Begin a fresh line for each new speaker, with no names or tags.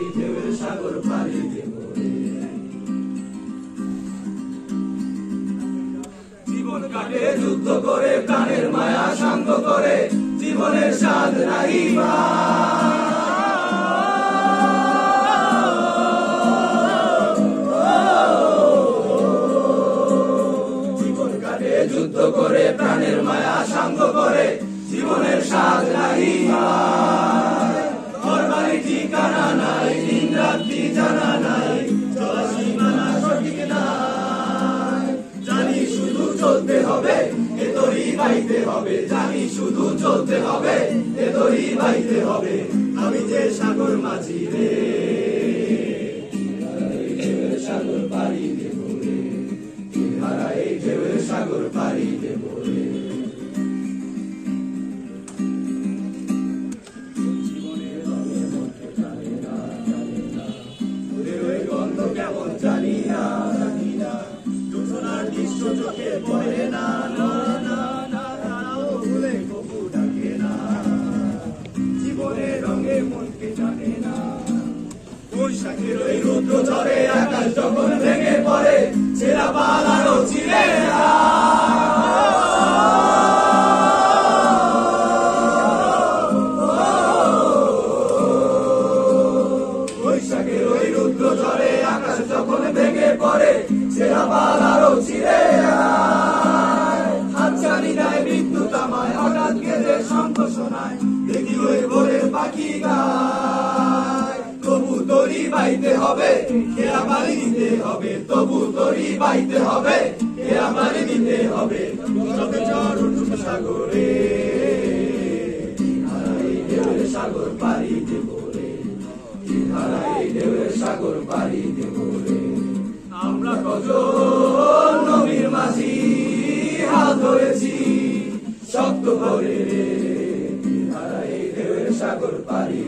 এই ঢেউয়ের সাগর পাড়ি দেব রে। জীবন কাটে যুদ্ধ করে, প্রাণের মায়া শান্ত করে, জীবনের স্বাদ নাই বা। জীবন কাটে যুদ্ধ করে, প্রাণের মায়া শান্ত করে, জীবনের স্বাদ নাই বা। ঘর বাড়ি ঠিকানা নাই, দিন রাত্রি জানা নাই, চলা সীমানা সঠিক নাই। জানি শুধু চলতে হবে, এ দড়ি বাইতে হবে, জানি শুধু চলতে হবে, এ দড়ি বাইতে হবে। আমি যে সাগর মাঝি রে, ঢেউয়ের সাগর পাড়ি দেব রে, হারা এই ঢেউয়ের সাগর পাড়ি দেব রে। কেমন জানি না, জানি না, যোজনার দৃশ্য চোখে পড়ে না, না না না, তারাও ভুলে কবু ডাকে না, জীবনের রঙে মনকে জানে না। বৈশাখের ওই রুদ্র ঝড়ে আকাশ যখন ভেঙে পড়ে, ছেঁড়া পাল আরো ছিঁড়ে বৈশাখের ওই রুদ্র ঝড়ে আকাশ যখন ভেঙে পড়ে, ছেঁড়া পাল আরো ছিঁড়ে হাতছানি দেয় বিদ্যুৎ আমায়, হঠাৎ কেঁদে শঙ্খ শোনায়, দেখি ওই ভোরের পাখি গায়। তবু দড়ি বাইতে হবে, খেয়া বাড়ি দিতে হবে, তবু দড়ি বাইতে হবে, খেয়া বাড়ি দিতে হবে। চরণ সাগরে হারাই ঢেউয়ের সাগর পাড়ি দেব রে, হারাই ঢেউয়ের সাগর পাড়ি দেব রে। আমরা কজন নবীর মাঝি হাত ধরেছি শক্ত করে রে, হারাই ঢেউয়ের সাগর পাড়ি